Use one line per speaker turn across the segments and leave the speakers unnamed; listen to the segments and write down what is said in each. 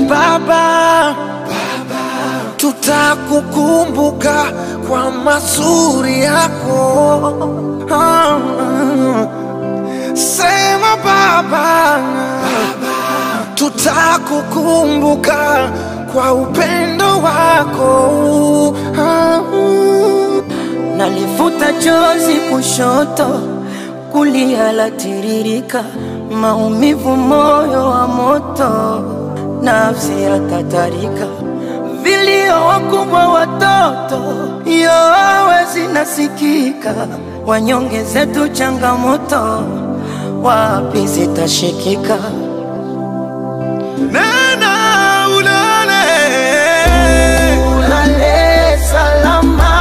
Baba, tutakukumbuka kwa mazuri yako. Sema Baba, tutakukumbuka kwa upendo wako.
Nalifuta chozi kushoto, kulia latiririka, maumivu moyo wa moto, nafsi ya tatarika, vilio wakubwa watoto, yowe zinasikika, wanyonge zetu changamoto, wapi zitashikika.
Nena ulale,
ulale salama,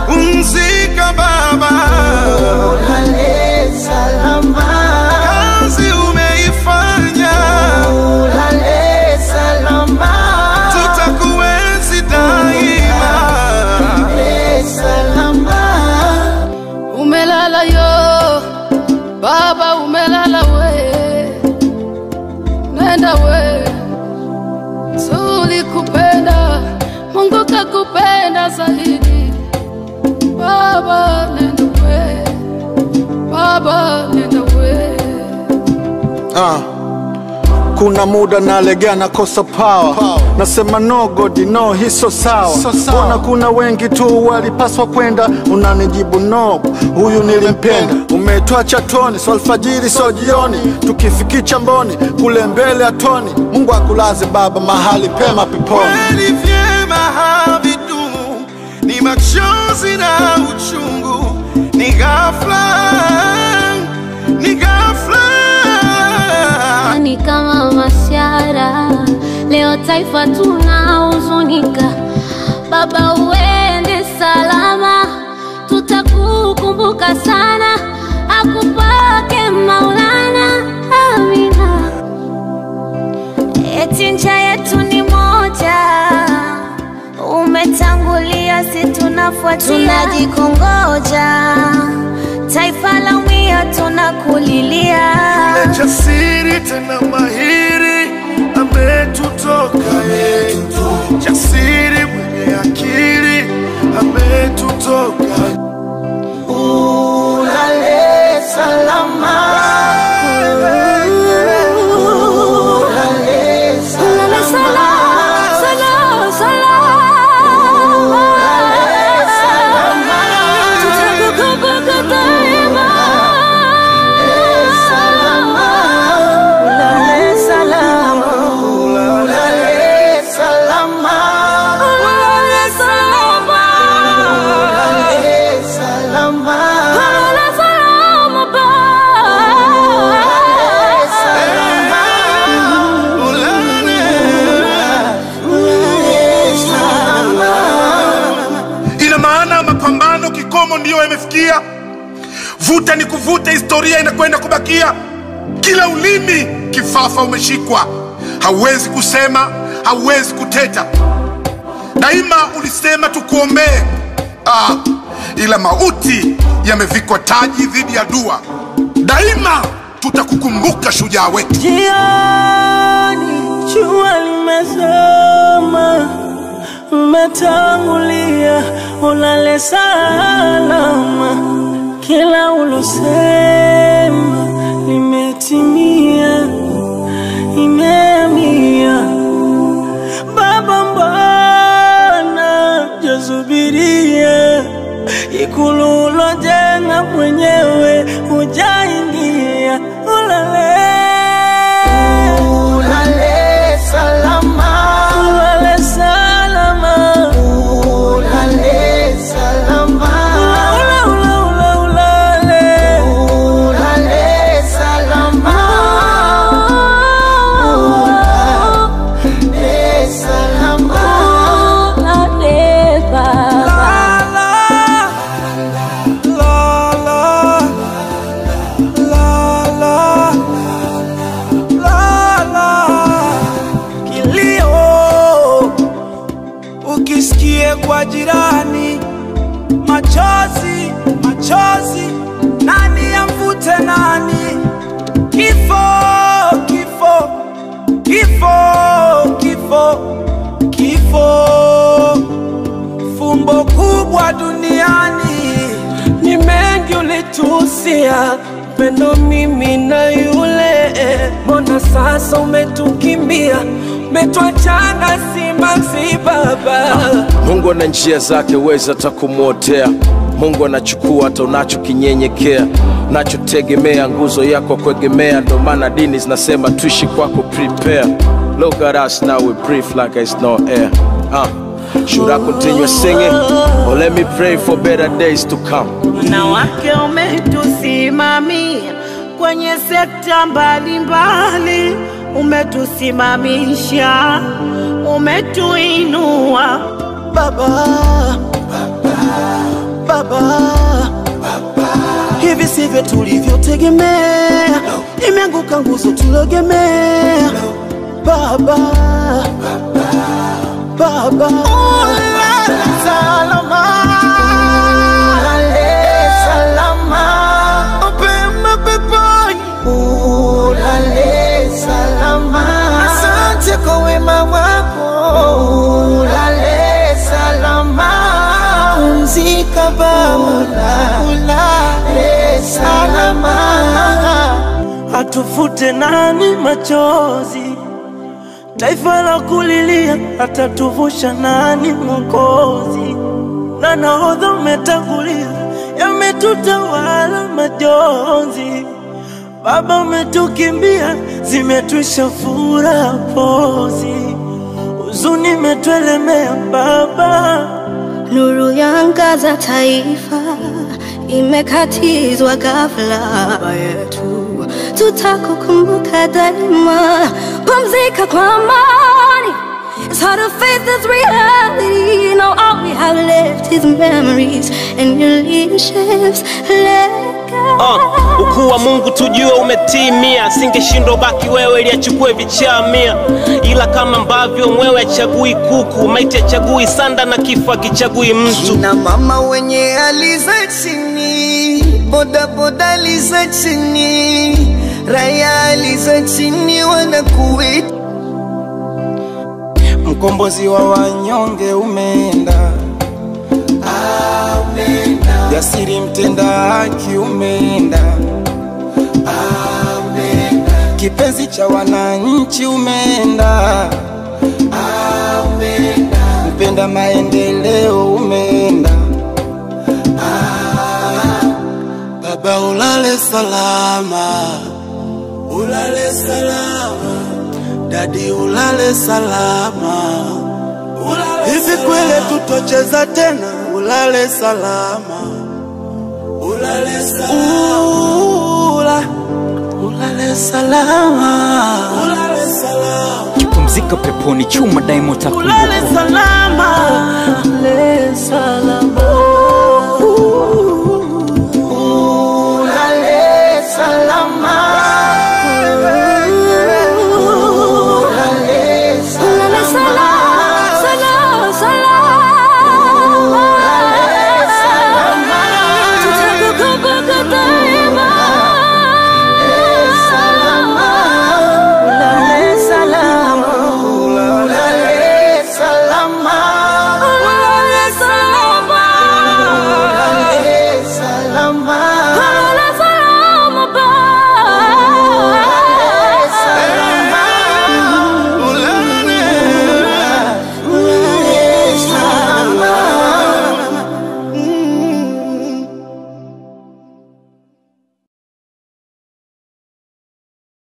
umzika Baba,
ulale salama,
kazi umeifanya,
ulale salama,
tutakuenzi daima,
ulale salama.
Umelala yo Baba, umelala we, nenda we, tulikupenda, Mungu kakupenda zaidi. Baba nenda we, Baba nenda we.
Kuna muda nalegea nakosa power. Nasema no God, no, hiso sawa. Bona kuna wengi tu walipaswa kwenda, unanijibu no, huyu nilimpenda. Umetuacha toni, so alfajiri so jioni, tukifikicha mboni kule mbele atoni. Mungu akulaze Baba mahali pema peponi.
kweli vyema havidumu, ni machozi na uchungu, ni ghafla, ni ghafla.
Ni kama mashara, leo taifa tunahuzunika. Baba uende salama, tutakukumbuka sana, akupake Maulana, amina. Eti njia yetu ni moja, umetangulia si tunafuatia, tunajikongoja, taifa la umia tunakulilia.
Jasiri tena mahiri ametutoka yetu, jasiri mwenye akili ametutoka.
Ulale salama, ulale salama, tutakukumbuka daima. Ulale salama, ulale salama, ulale salama, ulale salama, ulale salama, ulale salama.
Ina maana mapambano kikomo ndiyo yamefikia. Vuta ni kuvuta, historia inakwenda kubakia. Kila ulimi kifafa umeshikwa, hauwezi kusema, hauwezi kuteta. Daima ulisema tukuombee, ila mauti yamevikwa taji dhidi ya dua. Daima tutakukumbuka shujaa wetu.
Jioni jua limezama, umetangulia, ulale salama, kila ulosema limetimia, imeamia. Baba mbona jasubiria, ikulu ulojenga mwenyewe hujaingia. Ulale, ulale salama, ulale salama, ulale salama, ulale salama, ulale salama, ulale Baba.
Ukisikie kwa jirani machozi, machozi, nani amvute nani? Kifo, kifo, kifo, kifo.
ulituhusia pendo mimi na yule, mbona sasa umetukimbia, umetuachana simanzi baba.
Mungu ana njia zake, weza takumuotea. Mungu anachukua hata unachokinyenyekea, unachotegemea, nguzo yako kuegemea. Ndo maana dini zinasema tuishi kwako prepare. Look at us now, we breathe like it's no air. Should I continue singing or let me pray for better days to come?
Na wake umetusimamia kwenye sekta mbalimbali, umetusimamisha, umetuinua baba, baba. Hivi sivyo tulivyotegemea, imeanguka nguzo tulogemea baba, baba. Salama, ulale salama, upema peponi, ulale salama. Asante kwa wema wako, ulale salama. Pumzika baba, ulale salama. Atufute nani machozi, taifa la kulilia, atatuvusha nani Mwokozi? Na nahodha umetangulia, yametutawala majonzi. Baba umetukimbia, zimetwisha furaha pozi, huzuni imetuelemea baba.
Nuru yaangaza taifa, imekatizwa ghafla baba yetu, tutakukumbuka daima. Pumzika kwa amani. It's hard to face this reality. Now all we have left is memories and your leadership's legacy.
Ukuu wa Mungu tujue umetimia, singeshindwa baki wewe ili achukue vichamia. Ila kama ambavyo mwewe achagui kuku, maiti achagui sanda na kifo kichagui mtu.
Na mama wenye aliza chini, boda boda aliza chini, raya aliza chini, wanakuita mkombozi wa wanyonge umeenda, ameenda. Jasiri mtenda haki umeenda, ameenda. Kipenzi cha wananchi umeenda, ameenda. Mpenda maendeleo umeenda, baba ulale salama, ulale salama. Dadi ulale salama, hivi kwele tutocheza tena? Ulale salama, ulale salama, ulale salama, ulale salama.
Kipumzika peponi chuma daimo takumbuka.
Ulale salama, ulale salama.